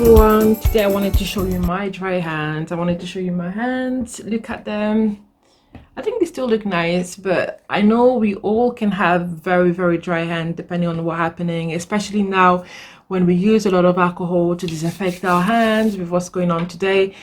everyone, today I wanted to show you my dry hands. I wanted to show you my hands. Look at them. I think they still look nice, but I know we all can have very dry hands depending on what's happening, especially now when we use a lot of alcohol to disinfect our hands with what's going on today.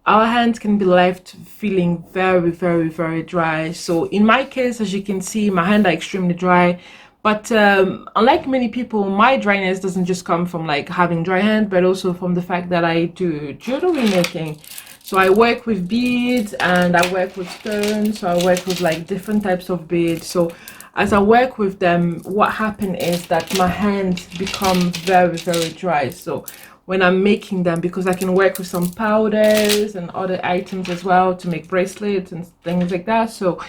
Our hands can be left feeling very dry. So in my case, as you can see, my hands are extremely dry. But unlike many people, my dryness doesn't just come from like having dry hands, but also from the fact that I do jewelry making. So I work with beads and I work with stones. So I work with like different types of beads. So as I work with them, what happens is that my hands become very dry. So when I'm making them, because I can work with some powders and other items as well to make bracelets and things like that, so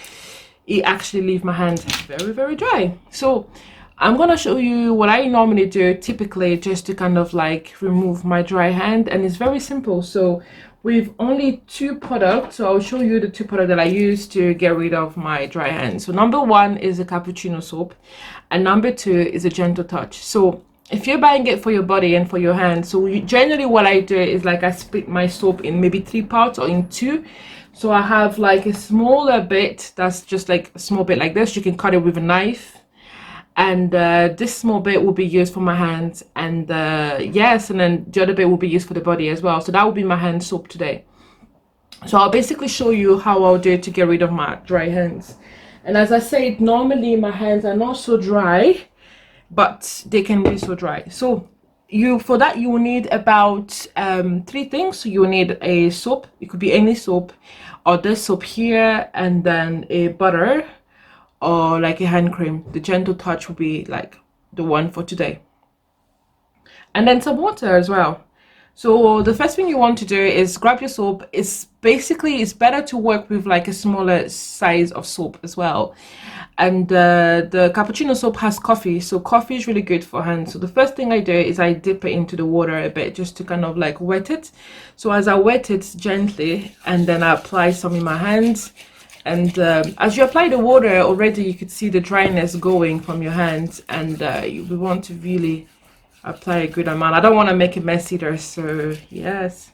it actually leaves my hands very dry. So I'm gonna show you what I normally do typically just to kind of like remove my dry hand, and it's very simple. So with only two products, so I'll show you the two products that I use to get rid of my dry hand. So number one is a Cappuccino soap, and number two is a Gentle Touch. So if you're buying it for your body and for your hands, so generally what I do is like I split my soap in maybe 3 parts or in 2. So I have like a smaller bit that's just like a small bit like this. You can cut it with a knife, and this small bit will be used for my hands, and yes, and then the other bit will be used for the body as well. So that will be my hand soap today. So I'll basically show you how I'll do it to get rid of my dry hands. And as I said, normally my hands are not so dry, but they can be so dry. So for that you will need about 3 things. So you will need a soap. It could be any soap, or this soap here, and then a butter, or like a hand cream. The Gentle Touch will be like the one for today, and then some water as well. So the first thing you want to do is grab your soap. It's better to work with like a smaller size of soap as well. And the Cappuccino soap has coffee, so coffee is really good for hands. So the first thing I do is I dip it into the water a bit just to kind of like wet it. So as I wet it gently, and then I apply some in my hands. And as you apply the water, already you could see the dryness going from your hands, and we want to really apply a good amount. I don't want to make it mess either, so yes.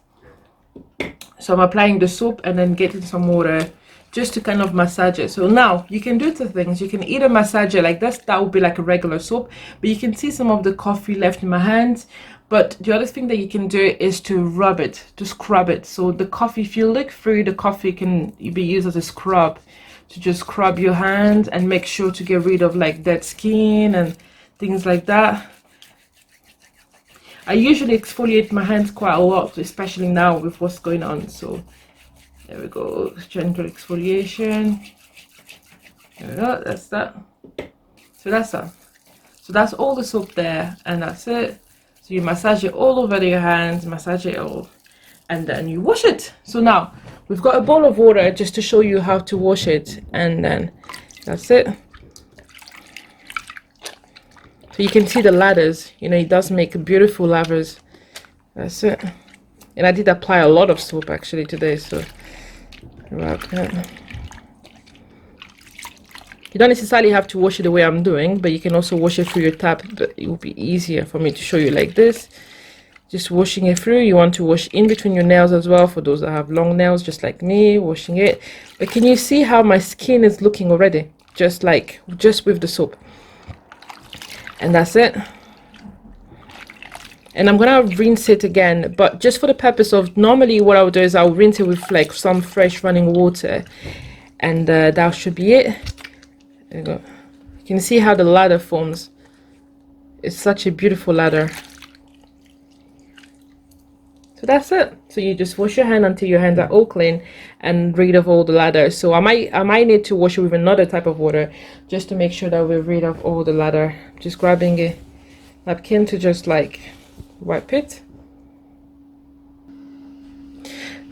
So I'm applying the soap and then getting some water just to kind of massage it. So now you can do 2 things. You can either massage it like this, that would be like a regular soap, but you can see some of the coffee left in my hands. But the other thing that you can do is to rub it, to scrub it. So the coffee, if you look through, the coffee can be used as a scrub to just scrub your hands and make sure to get rid of like dead skin and things like that. I usually exfoliate my hands quite a lot, especially now with what's going on. So there we go, gentle exfoliation. There we go, that's that. So that's that. So that's all the soap there, and that's it. So you massage it all over your hands, massage it all, and then you wash it. So now we've got a bowl of water just to show you how to wash it, and then that's it. So you can see the ladders, you know, it does make beautiful ladders. That's it. And I did apply a lot of soap actually today, so rub that. You don't necessarily have to wash it the way I'm doing, but you can also wash it through your tap, but it will be easier for me to show you like this. Just washing it through. You want to wash in between your nails as well, for those that have long nails just like me, washing it. But can you see how my skin is looking already? Just with the soap. And that's it. And I'm gonna rinse it again, but just for the purpose of, normally what I'll do is I'll rinse it with like some fresh running water, and that should be it. There you go. You can see how the ladder forms. It's such a beautiful ladder. So that's it. So you just wash your hand until your hands are all clean and rid of all the ladder. So I might need to wash it with another type of water just to make sure that we're rid of all the ladder. Just grabbing a napkin to just like wipe it.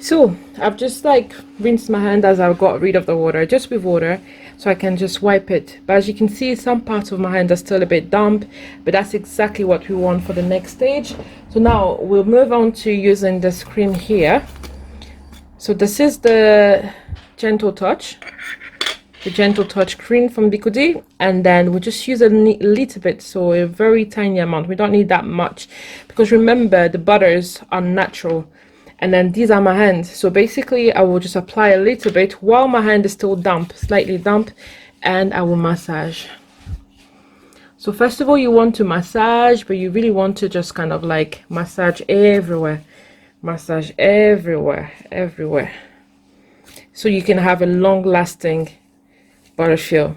So I've just like rinsed my hand as I got rid of the water, just with water, so I can just wipe it. But as you can see, some parts of my hand are still a bit damp, but that's exactly what we want for the next stage. So now we'll move on to using this cream here. So this is the Gentle Touch. the Gentle Touch cream from Mbikudi, and then we'll just use a little bit, so a very tiny amount. We don't need that much because remember the butters are natural. And then these are my hands, so basically I will just apply a little bit while my hand is still damp, slightly damp, and I will massage. So first of all, you want to massage, but you really want to just kind of like massage everywhere, everywhere, so you can have a long-lasting butter feel.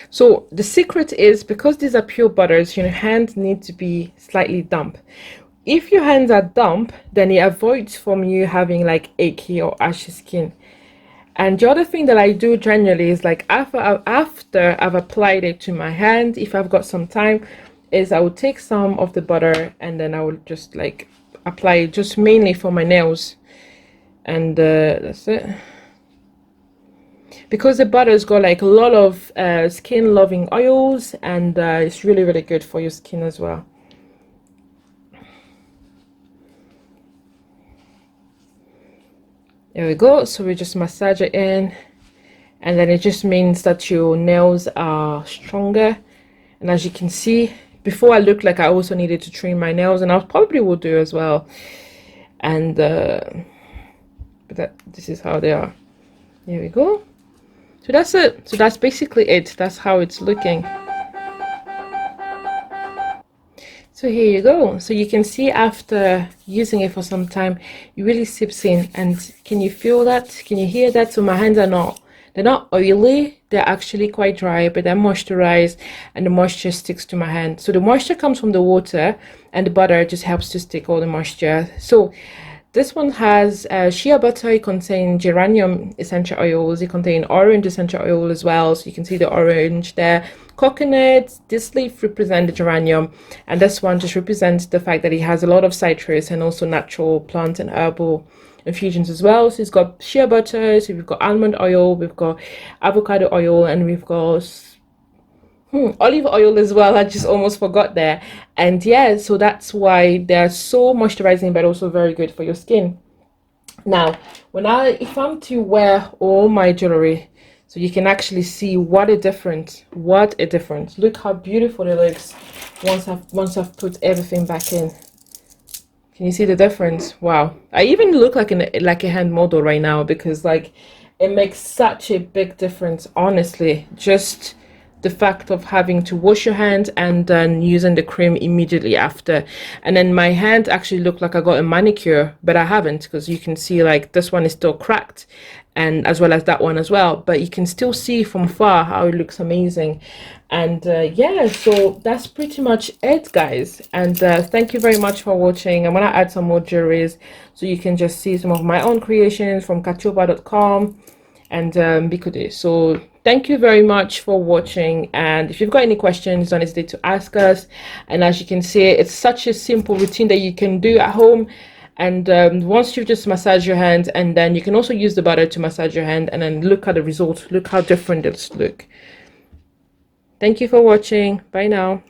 So the secret is, because these are pure butters, your hands need to be slightly damp. If your hands are damp, then it avoids from you having like achy or ashy skin. And the other thing that I do generally is, like, after I've applied it to my hand, if I've got some time, is I will take some of the butter and then I will just like apply it just mainly for my nails, and that's it. Because the butter's got like a lot of skin loving oils, and it's really, really good for your skin as well. There we go. So we just massage it in, and then it just means that your nails are stronger. And as you can see, before I looked like I also needed to trim my nails, and I probably will do as well. And but this is how they are. There we go. So that's it. So that's basically it. That's how it's looking. So here you go. So you can see after using it for some time, it really sips in. And can you feel that? Can you hear that? So my hands are they're not oily. They're actually quite dry, but they're moisturized, and the moisture sticks to my hand. So the moisture comes from the water, and the butter just helps to stick all the moisture. So this one has shea butter. It contains geranium essential oils. It contains orange essential oil as well. So you can see the orange there. Coconut, this leaf represents the geranium, and this one just represents the fact that it has a lot of citrus and also natural plant and herbal infusions as well. So it's got shea butter, so we've got almond oil, we've got avocado oil, and we've got olive oil as well. I just almost forgot there. And yeah, so that's why they're so moisturizing, but also very good for your skin. Now, if I'm to wear all my jewelry, so you can actually see what a difference. Look how beautiful it looks once I've put everything back in. Can you see the difference? Wow. I even look like a hand model right now, because like it makes such a big difference, honestly. Just the fact of having to wash your hands and then using the cream immediately after. And then my hand actually looked like I got a manicure, but I haven't, because you can see like this one is still cracked, and as well as that one as well, but you can still see from far how it looks amazing. And yeah, so that's pretty much it, guys. And thank you very much for watching. I'm gonna add some more jewelries so you can just see some of my own creations from kachoba.com and Mbikudi. So thank you very much for watching, and if you've got any questions, don't hesitate to ask us. And as you can see, it's such a simple routine that you can do at home. And once you just massage your hand, and then you can also use the butter to massage your hand, and then look at the result. Look how different it's look. Thank you for watching. Bye now.